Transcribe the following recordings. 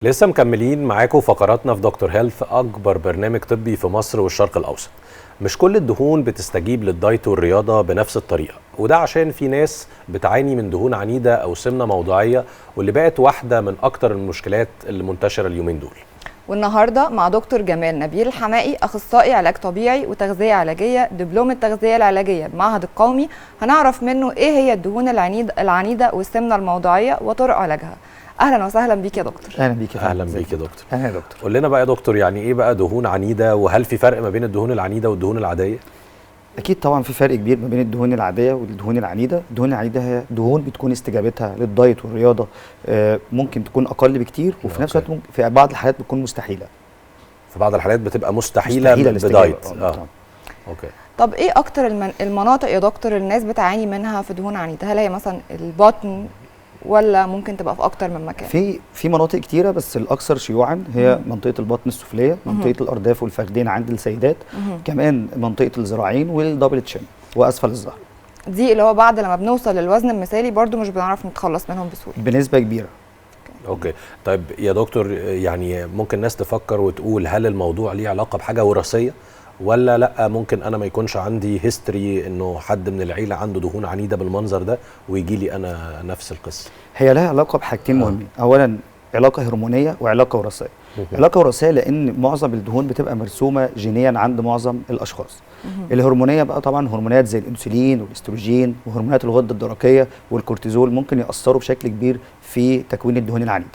لسه مكملين معاكم فقراتنا في دكتور هيلث، اكبر برنامج طبي في مصر والشرق الاوسط. مش كل الدهون بتستجيب للدايت والرياضه بنفس الطريقه، وده عشان في ناس بتعاني من دهون عنيده او سمنه موضعيه، واللي بقت واحده من اكتر المشكلات اللي منتشره اليومين دول. والنهارده مع دكتور جمال نبيل الحمائي، اخصائي علاج طبيعي وتغذيه علاجيه، دبلوم التغذيه العلاجيه بالمعهد القومي، هنعرف منه ايه هي الدهون العنيده والسمنه الموضعيه وطرق علاجها. اهلا وسهلا بيك يا دكتور. اهلا بيك يا فندم. اهلا بيك يا دكتور. اهلا يا دكتور. قول لنا بقى يا دكتور، يعني ايه بقى دهون عنيده، وهل في فرق ما بين الدهون العنيده والدهون العاديه؟ اكيد طبعا في فرق كبير ما بين الدهون العاديه والدهون العنيده. الدهون العنيده هي دهون بتكون استجابتها للدايت والرياضه ممكن تكون اقل بكتير، وفي نفس الوقت في بعض الحالات بتكون مستحيله. في بعض الحالات بتبقى مستحيله بدايت. اوكي. طب ايه اكتر المناطق يا دكتور الناس بتعاني منها في دهون عنيده؟ هل هي مثلا البطن ولا ممكن تبقى في اكتر من مكان؟ في مناطق كتيره، بس الاكثر شيوعا هي منطقه البطن السفليه، منطقه الارداف والفخذين عند السيدات، كمان منطقه الذراعين والدبل تشين واسفل الظهر. دي اللي هو بعد لما بنوصل للوزن المثالي برضو مش بنعرف نتخلص منهم بسهوله بنسبه كبيره. اوكي. طيب يا دكتور، يعني ممكن ناس تفكر وتقول هل الموضوع ليه علاقه بحاجه وراثيه ولا لا؟ ممكن انا ما يكونش عندي هيستوري انه حد من العيله عنده دهون عنيده بالمنظر ده ويجي لي انا نفس القصه. هي لها علاقه بحاجتين مهمين. اولا علاقه هرمونيه وعلاقه وراثيه. علاقه وراثيه لان معظم الدهون بتبقى مرسومه جينيا عند معظم الاشخاص. الهرمونيه بقى طبعا هرمونات زي الانسولين والاستروجين وهرمونات الغده الدرقيه والكورتيزول ممكن ياثروا بشكل كبير في تكوين الدهون العنيده.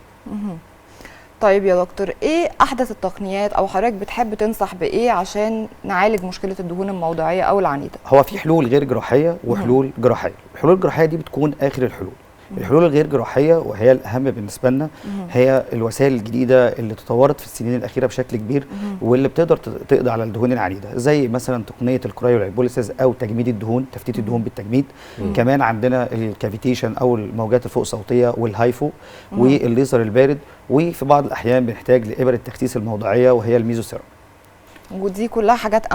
طيب يا دكتور، ايه احدث التقنيات او حضرتك بتحب تنصح بايه عشان نعالج مشكله الدهون الموضعيه او العنيده؟ هو في حلول غير جراحيه وحلول جراحيه. الحلول الجراحيه دي بتكون اخر الحلول. الحلول الغير جراحيه وهي الاهم بالنسبه لنا هي الوسائل الجديده اللي تطورت في السنين الاخيره بشكل كبير واللي بتقدر تقضي على الدهون العنيده، زي مثلا تقنيه الكرايولايبوليسيس او تجميد الدهون، تفتيت الدهون بالتجميد. كمان عندنا الكافيتيشن او الموجات الفوق صوتيه والهايفو والليزر البارد، وفي بعض الاحيان بنحتاج لابر التخسيس الموضعيه وهي الميزوثيرابي. ودي كلها حاجات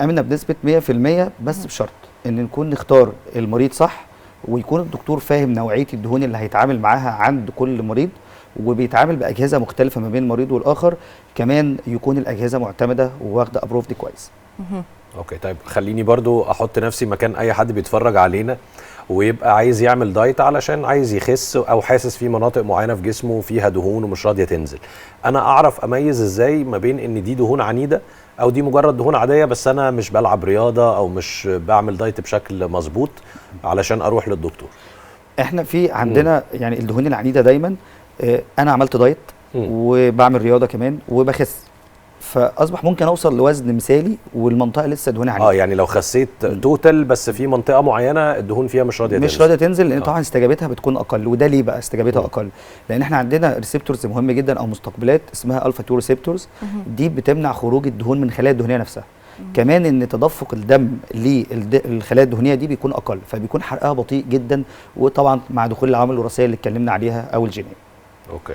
امنه بنسبه 100%، بس بشرط ان نكون نختار المريض صح، ويكون الدكتور فاهم نوعيه الدهون اللي هيتعامل معاها عند كل مريض، وبيتعامل باجهزه مختلفه ما بين المريض والاخر. كمان يكون الاجهزه معتمده وواخده ابروفد كويس. اوكي. طيب خليني برضو احط نفسي مكان اي حد بيتفرج علينا ويبقى عايز يعمل دايت علشان عايز يخس او حاسس في مناطق معينه في جسمه فيها دهون ومش راضيه تنزل. انا اعرف اميز ازاي ما بين ان دي دهون عنيده او دي مجرد دهون عاديه بس انا مش بلعب رياضه او مش بعمل دايت بشكل مظبوط علشان اروح للدكتور؟ احنا في عندنا يعني الدهون العنيده دايما انا عملت دايت وبعمل رياضه كمان وبخس، فاصبح ممكن اوصل لوزن مثالي والمنطقه لسه دهون عنيده. يعني لو خسيت توتال بس في منطقه معينه الدهون فيها مش راضيه تنزل لان طبعا استجابتها بتكون اقل. وده ليه بقى استجابتها اقل؟ لان احنا عندنا ريسبتورز مهمه جدا او مستقبلات اسمها الفا 2 ريسبتورز، دي بتمنع خروج الدهون من الخلايا الدهنيه نفسها. كمان ان تدفق الدم للخلايا الدهنيه دي بيكون اقل، فبيكون حرقها بطيء جدا، وطبعا مع دخول العوامل الوراثيه اللي اتكلمنا عليها او الجينيه. اوكي.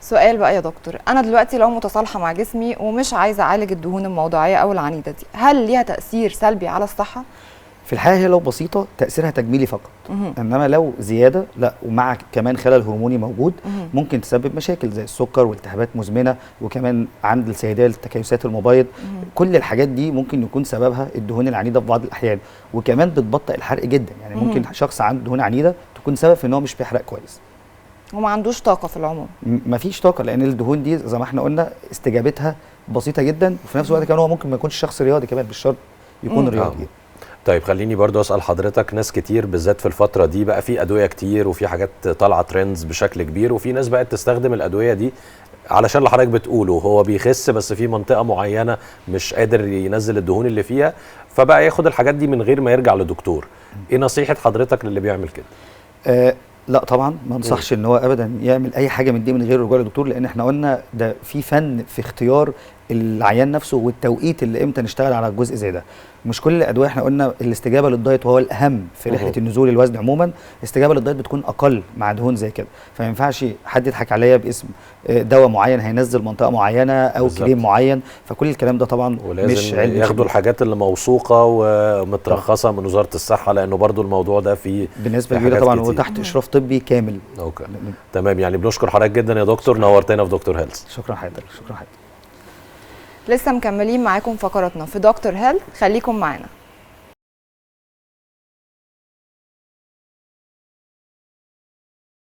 سؤال بقى يا دكتور، انا دلوقتي لو متصالحه مع جسمي ومش عايزه اعالج الدهون الموضعيه او العنيده دي، هل ليها تاثير سلبي على الصحه؟ في الحقيقه هي لو بسيطه تاثيرها تجميلي فقط، انما لو زياده لا، ومع كمان خلل هرموني موجود ممكن تسبب مشاكل زي السكر والتهابات مزمنه، وكمان عند السيدات تكيسات المبايض. كل الحاجات دي ممكن يكون سببها الدهون العنيده في بعض الاحيان، وكمان بتبطئ الحرق جدا. يعني ممكن شخص عنده دهون عنيده تكون سبب في ان هو مش بيحرق كويس وما عندوش طاقه في العموم. مفيش طاقه، لان الدهون دي زي ما احنا قلنا استجابتها بسيطه جدا، وفي نفس الوقت كمان هو ممكن ما يكونش شخص رياضي، كمان مش شرط يكون رياضي. طيب خليني برضو اسال حضرتك، ناس كتير بالذات في الفتره دي بقى في ادويه كتير وفي حاجات طالعه ترندز بشكل كبير، وفي ناس بقت تستخدم الادويه دي علشان اللي حضرتك بتقوله هو بيخس بس في منطقه معينه مش قادر ينزل الدهون اللي فيها، فبقى ياخد الحاجات دي من غير ما يرجع لدكتور. ايه نصيحه حضرتك للي بيعمل كده؟ لا طبعا ما انصحش ان هو ابدا يعمل اي حاجه من دي من غير رجوع للدكتور، لان احنا قلنا ده في فن في اختيار العيان نفسه والتوقيت اللي امتى نشتغل على الجزء زي ده. مش كل الادويه، احنا قلنا الاستجابه للدايت وهو الاهم في رحله النزول الوزن عموما، الاستجابه للدايت بتكون اقل مع دهون زي كده، فما ينفعش حد يضحك عليا باسم دواء معين هينزل منطقه معينه او بالزبط. كريم معين، فكل الكلام ده طبعا مش علم. ياخدوا الحاجات اللي موثوقه ومترخصه من وزاره الصحه، لانه برضو الموضوع ده فيه بنسبه كبيره طبعا وتحت اشراف طبي كامل. اوكي تمام. يعني بنشكر حضرتك جدا يا دكتور، نورتنا في دكتور هيلث. شكرا حضرتك. شكرا حضرتك. لسه مكملين معاكم فقراتنا في دكتور هيلث، خليكم معانا.